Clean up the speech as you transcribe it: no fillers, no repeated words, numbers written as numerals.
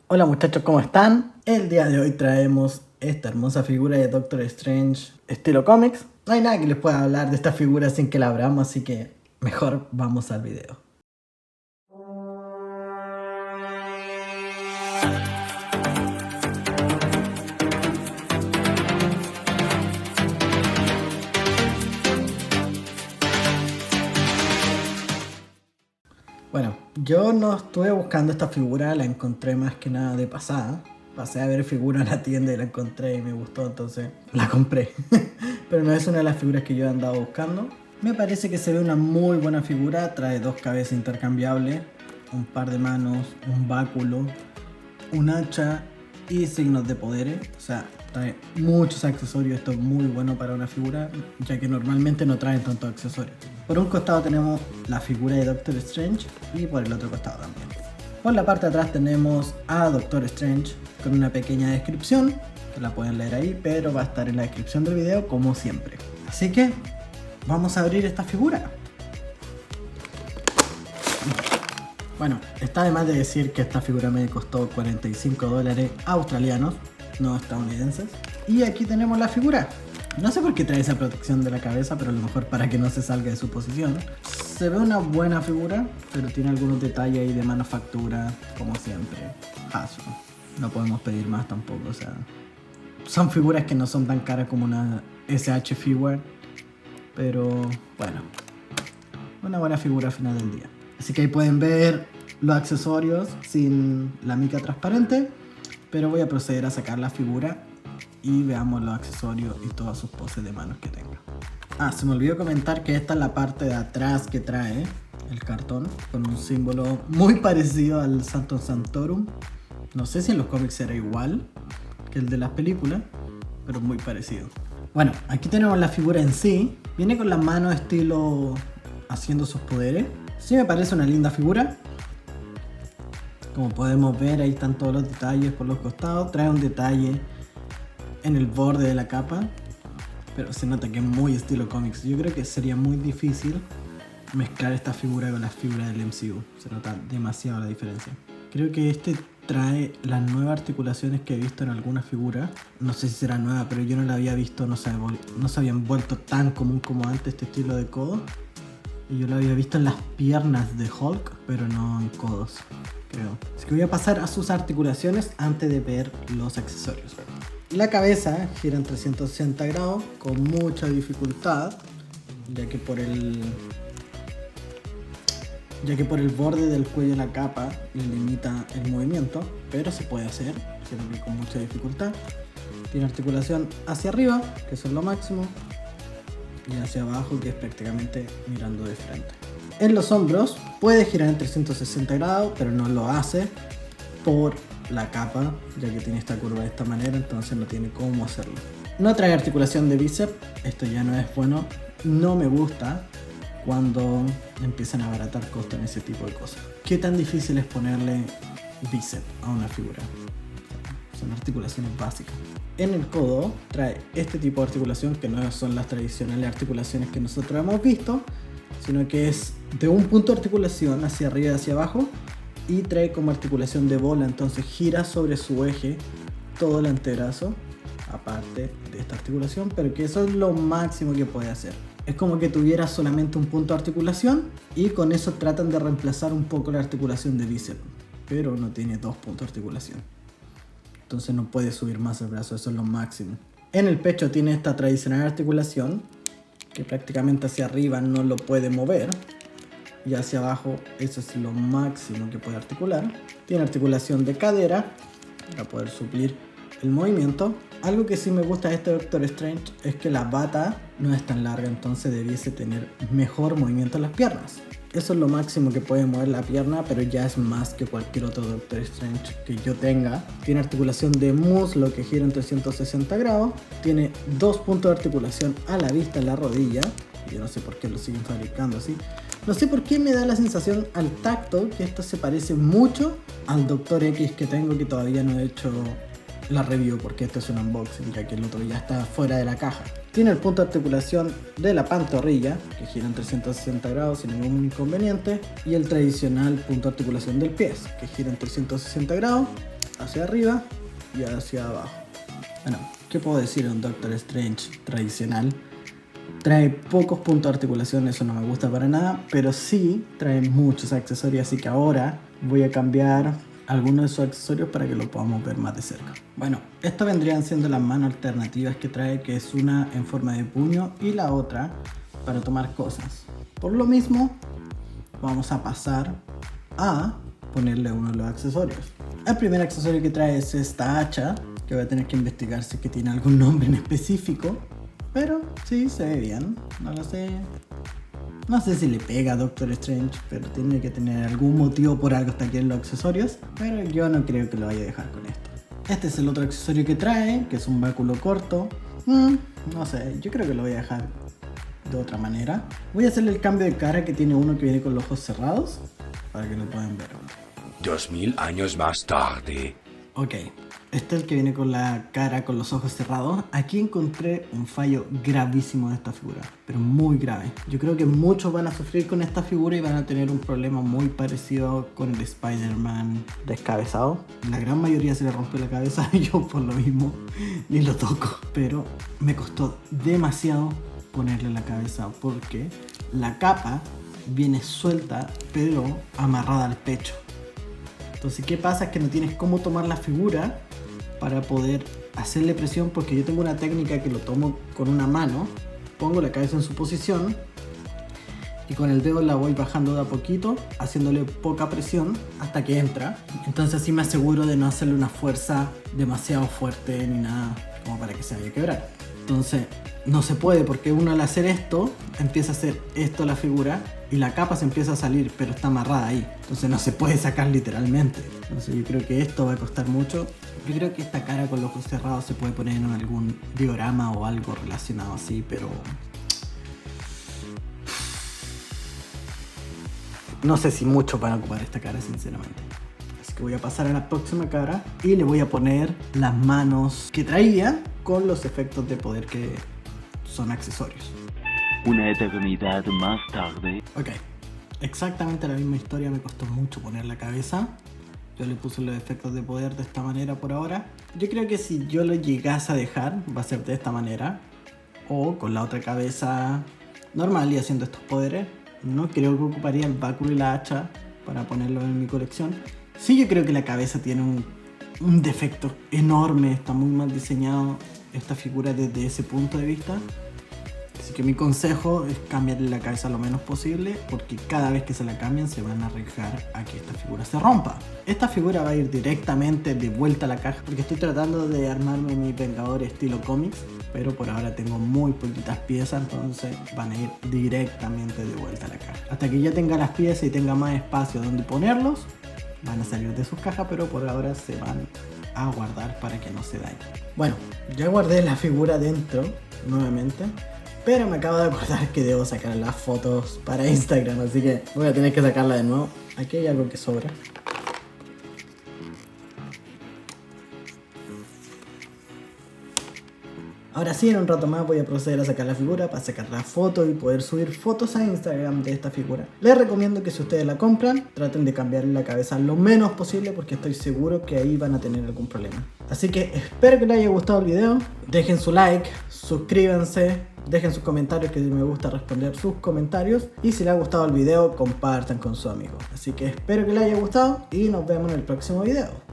Hola muchachos, ¿cómo están? El día de hoy traemos esta hermosa figura de Doctor Strange estilo cómics. No hay nada que les pueda hablar de esta figura sin que la abramos, así que mejor vamos al video. Bueno, yo no estuve buscando esta figura, la encontré más que nada de pasada. Pasé a ver figura en la tienda y la encontré y me gustó, entonces la compré. Pero no es una de las figuras que yo he andado buscando. Me parece que se ve una muy buena figura, trae dos cabezas intercambiables, un par de manos, un báculo, un hacha y signos de poderes. O sea, trae muchos accesorios. Esto es muy bueno para una figura, ya que normalmente no traen tantos accesorios. Por un costado tenemos la figura de Doctor Strange y por el otro costado también. Por la parte de atrás tenemos a Doctor Strange con una pequeña descripción, que la pueden leer ahí, pero va a estar en la descripción del video como siempre. Así que vamos a abrir esta figura. Bueno, está de más de decir que esta figura me costó $45 australianos, no estadounidenses. Y aquí tenemos la figura. No sé por qué trae esa protección de la cabeza, pero a lo mejor para que no se salga de su posición. Se ve una buena figura, pero tiene algunos detalles ahí de manufactura, como siempre. Hasbro. No podemos pedir más tampoco, o sea... Son figuras que no son tan caras como una SH Figure, pero bueno, una buena figura al final del día. Así que ahí pueden ver los accesorios sin la mica transparente, pero voy a proceder a sacar la figura y veamos los accesorios y todas sus poses de manos que tenga. Ah, se me olvidó comentar que esta es la parte de atrás que trae el cartón, con un símbolo muy parecido al Sanctum Sanctorum. No sé si en los cómics será igual que el de las películas, pero muy parecido. Bueno, aquí tenemos la figura en sí. Viene con las manos estilo haciendo sus poderes. Sí me parece una linda figura. Como podemos ver, ahí están todos los detalles por los costados. Trae un detalle en el borde de la capa, pero se nota que es muy estilo cómics. Yo creo que sería muy difícil mezclar esta figura con las figuras del MCU. Se nota demasiado la diferencia. Creo que este trae las nuevas articulaciones que he visto en algunas figuras. No sé si será nueva, pero yo no la había visto, no se habían vuelto tan común como antes este estilo de codo. Y yo lo había visto en las piernas de Hulk, pero no en codos, creo. Así que voy a pasar a sus articulaciones antes de ver los accesorios. La cabeza gira en 360 grados con mucha dificultad, ya que por el borde del cuello de la capa limita el movimiento, pero se puede hacer, sino que con mucha dificultad. Tiene articulación hacia arriba, que eso es lo máximo, y hacia abajo, que es prácticamente mirando de frente. En los hombros puede girar en 360 grados, pero no lo hace por la capa, ya que tiene esta curva de esta manera, entonces no tiene cómo hacerlo. No trae articulación de bíceps, esto ya no es bueno, no me gusta cuando empiezan a abaratar costos en ese tipo de cosas. ¿Qué tan difícil es ponerle bíceps a una figura? Son articulaciones básicas. En el codo trae este tipo de articulación, que no son las tradicionales articulaciones que nosotros hemos visto, sino que es de un punto de articulación hacia arriba y hacia abajo, y trae como articulación de bola, entonces gira sobre su eje todo el antebrazo, aparte de esta articulación, pero que eso es lo máximo que puede hacer. Es como que tuviera solamente un punto de articulación y con eso tratan de reemplazar un poco la articulación de bíceps, pero no tiene dos puntos de articulación. Entonces no puede subir más el brazo, eso es lo máximo. En el pecho tiene esta tradicional articulación, que prácticamente hacia arriba no lo puede mover, y hacia abajo eso es lo máximo que puede articular. Tiene articulación de cadera para poder suplir el movimiento. Algo que sí me gusta de este Doctor Strange es que la bata no es tan larga, entonces debiese tener mejor movimiento en las piernas. Eso es lo máximo que puede mover la pierna, pero ya es más que cualquier otro Doctor Strange que yo tenga. Tiene articulación de muslo que gira en 360 grados. Tiene dos puntos de articulación a la vista en la rodilla. Yo no sé por qué lo siguen fabricando así. No sé por qué me da la sensación al tacto que esto se parece mucho al Doctor X que tengo, que todavía no he hecho la review porque esto es un unboxing, ya que el otro ya está fuera de la caja. Tiene el punto de articulación de la pantorrilla, que gira en 360 grados sin ningún inconveniente, y el tradicional punto de articulación del pie, que gira en 360 grados. hacia arriba y hacia abajo. Bueno, ¿qué puedo decir de un Doctor Strange tradicional? Trae pocos puntos de articulación, eso no me gusta para nada, pero sí trae muchos accesorios, así que ahora voy a cambiar algunos de esos accesorios para que lo podamos ver más de cerca. Bueno, estas vendrían siendo las manos alternativas que trae, que es una en forma de puño y la otra para tomar cosas. Por lo mismo, vamos a pasar a ponerle uno de los accesorios. El primer accesorio que trae es esta hacha, que voy a tener que investigar si es que tiene algún nombre en específico, pero sí, se ve bien, no lo sé. No sé si le pega a Doctor Strange, pero tiene que tener algún motivo por algo está aquí en los accesorios, pero yo no creo que lo vaya a dejar con esto. Este es el otro accesorio que trae, que es un báculo corto. No sé, yo creo que lo voy a dejar de otra manera. Voy a hacerle el cambio de cara, que tiene uno que viene con los ojos cerrados, para que lo puedan ver. 2000 años más tarde. Ok, este es el que viene con la cara con los ojos cerrados. Aquí encontré un fallo gravísimo de esta figura, pero muy grave. Yo creo que muchos van a sufrir con esta figura y van a tener un problema muy parecido con el Spider-Man descabezado. La gran mayoría se le rompe la cabeza y yo por lo mismo ni lo toco. Pero me costó demasiado ponerle la cabeza porque la capa viene suelta pero amarrada al pecho. Entonces, ¿qué pasa? Es que no tienes cómo tomar la figura para poder hacerle presión, porque yo tengo una técnica que lo tomo con una mano, pongo la cabeza en su posición y con el dedo la voy bajando de a poquito, haciéndole poca presión hasta que entra. Entonces así me aseguro de no hacerle una fuerza demasiado fuerte ni nada como para que se vaya a quebrar. Entonces no se puede, porque uno al hacer esto empieza a hacer esto la figura y la capa se empieza a salir, pero está amarrada ahí. Entonces no se puede sacar literalmente. Entonces yo creo que esto va a costar mucho. Yo creo que esta cara con los ojos cerrados se puede poner en algún diorama o algo relacionado así, pero no sé si muchos van a ocupar esta cara, sinceramente. Así que voy a pasar a la próxima cara y le voy a poner las manos que traía con los efectos de poder que son accesorios. Una eternidad más tarde. Ok, exactamente la misma historia, me costó mucho poner la cabeza. Yo le puse los efectos de poder de esta manera por ahora. Yo creo que si yo lo llegase a dejar, va a ser de esta manera. O con la otra cabeza normal y haciendo estos poderes. No creo que ocuparía el báculo y la hacha para ponerlo en mi colección. Sí, yo creo que la cabeza tiene un defecto enorme. Está muy mal diseñado esta figura desde ese punto de vista. Así que mi consejo es cambiarle la cabeza lo menos posible, porque cada vez que se la cambien se van a arriesgar a que esta figura se rompa. Esta figura va a ir directamente de vuelta a la caja, porque estoy tratando de armarme mi Vengador estilo cómics, pero por ahora tengo muy poquitas piezas, entonces van a ir directamente de vuelta a la caja. Hasta que ya tenga las piezas y tenga más espacio donde ponerlos, van a salir de sus cajas, pero por ahora se van a guardar para que no se dañen. Bueno, ya guardé la figura dentro nuevamente, pero me acabo de acordar que debo sacar las fotos para Instagram, así que voy a tener que sacarla de nuevo. Aquí hay algo que sobra. Ahora sí, en un rato más voy a proceder a sacar la figura para sacar la foto y poder subir fotos a Instagram de esta figura. Les recomiendo que si ustedes la compran, traten de cambiarle la cabeza lo menos posible, porque estoy seguro que ahí van a tener algún problema. Así que espero que les haya gustado el video. Dejen su like, suscríbanse, dejen sus comentarios, que me gusta responder sus comentarios. Y si les ha gustado el video, compartan con su amigo. Así que espero que les haya gustado y nos vemos en el próximo video.